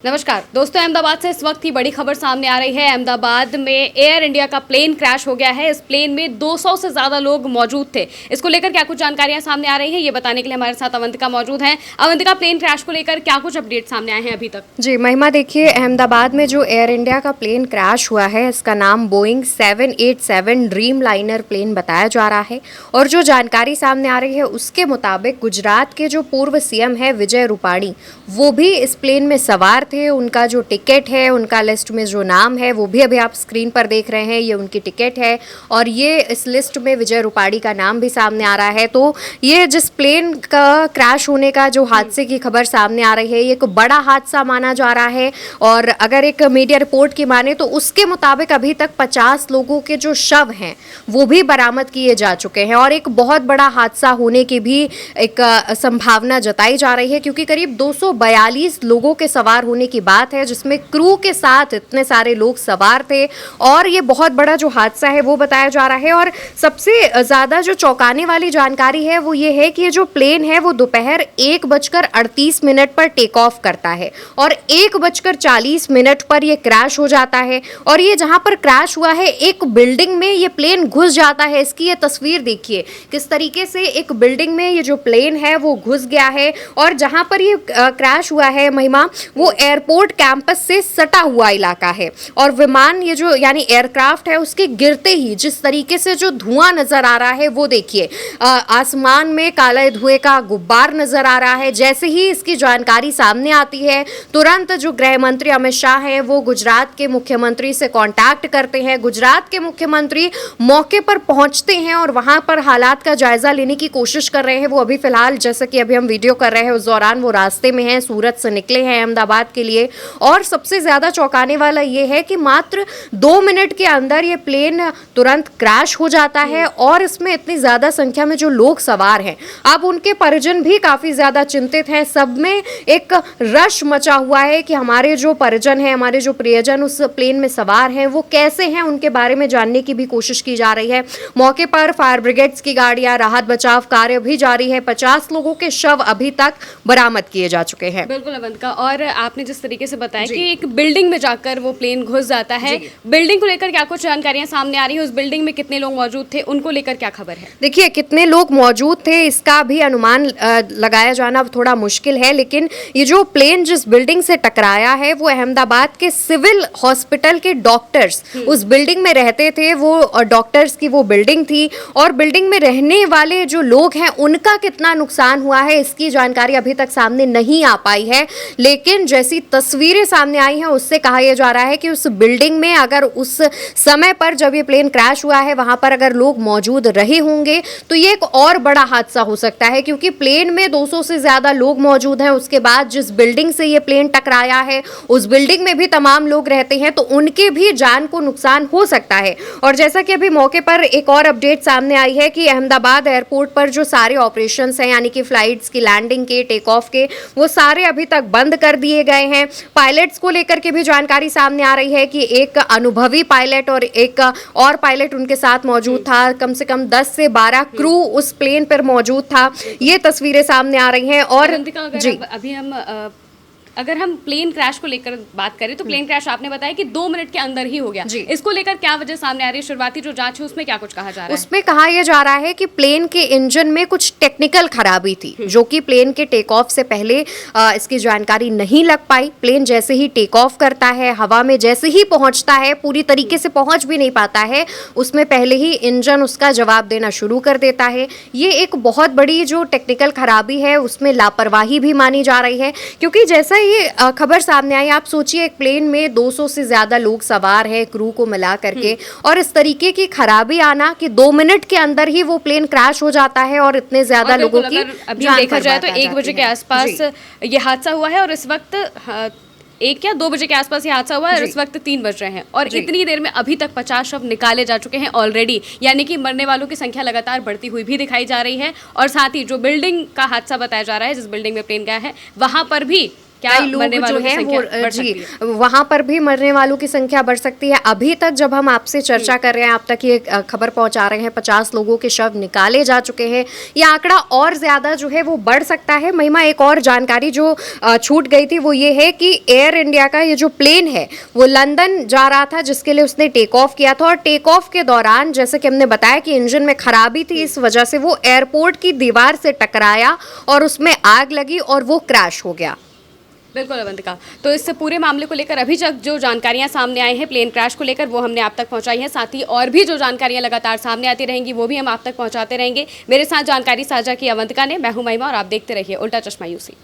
नमस्कार दोस्तों, अहमदाबाद से इस वक्त की बड़ी खबर सामने आ रही है। अहमदाबाद में एयर इंडिया का प्लेन क्रैश हो गया है। इस प्लेन में 200 से ज्यादा लोग मौजूद थे। इसको लेकर क्या कुछ जानकारियां सामने आ रही हैं, ये बताने के लिए हमारे साथ अवंतिका मौजूद हैं। अवंतिका, प्लेन क्रैश को लेकर क्या कुछ अपडेट सामने आए हैं अभी तक? जी महिमा, देखिए अहमदाबाद में जो एयर इंडिया का प्लेन क्रैश हुआ है इसका नाम बोइंग 787 ड्रीम लाइनर प्लेन बताया जा रहा है। और जो जानकारी सामने आ रही है उसके मुताबिक गुजरात के जो पूर्व सीएम है विजय रूपाणी, वो भी इस प्लेन में सवार थे। उनका जो टिकट है, उनका लिस्ट में जो नाम है वो भी अभी आप स्क्रीन पर देख रहे हैं, ये उनकी टिकट है और ये इस लिस्ट में विजय रूपाणी का नाम भी सामने आ रहा है। तो ये जिस प्लेन का क्रैश होने का जो हादसे की खबर सामने आ रही है, ये एक बड़ा हादसा माना जा रहा है। और अगर एक मीडिया रिपोर्ट की माने तो उसके मुताबिक अभी तक 50 लोगों के जो शव हैं वो भी बरामद किए जा चुके हैं और एक बहुत बड़ा हादसा होने की भी एक संभावना जताई जा रही है, क्योंकि करीब 242 लोगों के सवार होने की बात है, जिसमें क्रू के साथ इतने सारे लोग सवार थे। और ये बहुत बड़ा जो हादसा है वो बताया जा रहा है। और सबसे ज़्यादा जो चौंकाने वाली जानकारी है वो ये है कि ये जो प्लेन है वो दोपहर 1:38 पर टेक ऑफ करता है और 1:40 पर ये क्रैश हो जाता है। और ये जहाँ पर क्रैश हुआ है एक बिल्डिंग में ये प्लेन घुस जाता है। इसकी ये तस्वीर देखिए किस तरीके से एक बिल्डिंग में ये जो प्लेन है वो घुस गया है। और जहाँ पर ये क्रैश हुआ है महिमा, वो एयरपोर्ट कैंपस से सटा हुआ इलाका है। और विमान ये जो यानी एयरक्राफ्ट है उसके गिरते ही जिस तरीके से जो धुआं नजर आ रहा है वो देखिए, आसमान में काले धुएं का गुब्बार नजर आ रहा है। जैसे ही इसकी जानकारी सामने आती है तुरंत जो गृह मंत्री अमित शाह हैं वो गुजरात के मुख्यमंत्री से कांटेक्ट करते हैं। गुजरात के मुख्यमंत्री मौके पर पहुंचते हैं और वहां पर हालात का जायजा लेने की कोशिश कर रहे हैं। वो अभी फिलहाल जैसे कि अभी हम वीडियो कर रहे हैं उस दौरान वो रास्ते में हैं, सूरत से निकले हैं अहमदाबाद के लिए। और सबसे ज्यादा चौंकाने वाला ये है कि मात्र 2 मिनट के अंदर ये प्लेन तुरंत क्रैश हो जाता है और इसमें इतनी ज्यादा संख्या में जो लोग सवार हैं, अब उनके परिजन भी काफी ज्यादा चिंतित हैं। सब में एक रश मचा हुआ है कि हमारे जो परिजन हैं, हमारे जो प्रियजन उस प्लेन में सवार हैं वो कैसे हैं, उनके बारे में जानने की भी कोशिश की जा रही है। मौके पर फायर ब्रिगेड्स की गाड़ियां, राहत बचाव कार्य भी जारी है। 50 लोगों के शव अभी तक बरामद किए जा चुके हैं। बिल्कुल अवंतिका, और आपने जिस तरीके से बताया कि एक बिल्डिंग में जाकर वो प्लेन घुस जाता है, बिल्डिंग को लेकर क्या कुछ जानकारियां सामने आ रही है? उस बिल्डिंग में कितने लोग मौजूद थे, उनको लेकर क्या खबर है? देखिए कितने लोग मौजूद थे इसका भी अनुमान लगाया जाना थोड़ा मुश्किल है, लेकिन ये जो प्लेन जिस बिल्डिंग से टकराया है वो अहमदाबाद के सिविल हॉस्पिटल के डॉक्टर्स उस बिल्डिंग में रहते थे। वो डॉक्टर्स की वो बिल्डिंग थी और बिल्डिंग में रहने वाले जो लोग हैं उनका कितना नुकसान हुआ है इसकी जानकारी अभी तक सामने नहीं आ पाई है। लेकिन जैसी तस्वीरें सामने आई हैं उससे कहा यह जा रहा है कि उस बिल्डिंग में अगर उस समय पर जब ये प्लेन क्रैश हुआ है वहां पर अगर लोग मौजूद रहे होंगे तो ये एक और बड़ा हादसा हो सकता है, क्योंकि प्लेन में 200 से ज्यादा लोग मौजूद हैं। उसके बाद जिस बिल्डिंग से ये प्लेन टकराया है उस बिल्डिंग में भी तमाम लोग रहते हैं, तो उनके भी जान को नुकसान हो सकता है। और जैसा कि अभी मौके पर एक और अपडेट सामने आई है कि अहमदाबाद एयरपोर्ट पर जो सारे ऑपरेशंस हैं, यानी कि फ्लाइट्स की लैंडिंग के, टेक ऑफ के, वो सारे अभी तक बंद कर दिए गए हैं। पायलट्स को लेकर के भी जानकारी सामने आ रही है कि एक अनुभवी पायलट और एक और पायलट उनके साथ मौजूद था। कम से कम 10 से 12 क्रू उस प्लेन पर मौजूद था। ये तस्वीरें सामने आ रही हैं। और जी अभी अगर हम प्लेन क्रैश को लेकर बात करें तो प्लेन क्रैश आपने बताया कि 2 मिनट के अंदर ही हो गया। इसको लेकर क्या वजह सामने आ रही है? शुरुआती जो जांच है उसमें क्या कुछ कहा जा रहा है? उसमें कहा यह जा रहा है कि प्लेन के इंजन में कुछ टेक्निकल खराबी थी जो कि प्लेन के टेक ऑफ से पहले इसकी जानकारी नहीं लग पाई। प्लेन जैसे ही टेक ऑफ करता है, हवा में जैसे ही पहुंचता है, पूरी तरीके से पहुंच भी नहीं पाता है, उसमें पहले ही इंजन उसका जवाब देना शुरू कर देता है। ये एक बहुत बड़ी जो टेक्निकल खराबी है उसमें लापरवाही भी मानी जा रही है, क्योंकि जैसा ये खबर सामने आई, आप सोचिए एक प्लेन में 200 से ज्यादा लोग सवार हैं क्रू को मिला करके, और इस तरीके की खराबी आना कि 2 मिनट के अंदर ही वो प्लेन क्रैश हो जाता है और इतने ज्यादा लोगों की अभी देखा जाए तो 1 बजे के आसपास ये हादसा हुआ है और इस वक्त 1 या 2 बजे के आसपास ये हादसा हुआ है और इस वक्त 3 बज रहे हैं और इतनी देर में अभी तक 50 शव निकाले जा चुके हैं ऑलरेडी, यानी कि मरने वालों की संख्या लगातार बढ़ती हुई भी दिखाई जा रही है। और साथ ही जो बिल्डिंग का हादसा बताया जा रहा है, जिस बिल्डिंग में प्लेन गया है, वहां पर भी क्या कई लोग मरने जो वालों की हैं संख्या वो बढ़ जी सकती है? वहाँ पर भी मरने वालों की संख्या बढ़ सकती है। अभी तक जब हम आपसे चर्चा कर रहे हैं, आप तक ये खबर पहुंचा रहे हैं, 50 लोगों के शव निकाले जा चुके हैं। ये आंकड़ा और ज्यादा जो है वो बढ़ सकता है। महिमा, एक और जानकारी जो छूट गई थी वो ये है कि एयर इंडिया का ये जो प्लेन है वो लंदन जा रहा था, जिसके लिए उसने टेक ऑफ किया था, और टेक ऑफ के दौरान जैसे कि हमने बताया कि इंजन में खराबी थी, इस वजह से वो एयरपोर्ट की दीवार से टकराया और उसमें आग लगी और वो क्रैश हो गया। बिल्कुल अवंतिका, तो इस पूरे मामले को लेकर अभी तक जो जानकारियां सामने आई हैं प्लेन क्रैश को लेकर वो हमने आप तक पहुंचाई हैं। साथ ही और भी जो जानकारियां लगातार सामने आती रहेंगी वो भी हम आप तक पहुंचाते रहेंगे। मेरे साथ जानकारी साझा की अवंतिका ने। मैं हूं महिमा और आप देखते रहिए उल्टा चश्मा यूसी।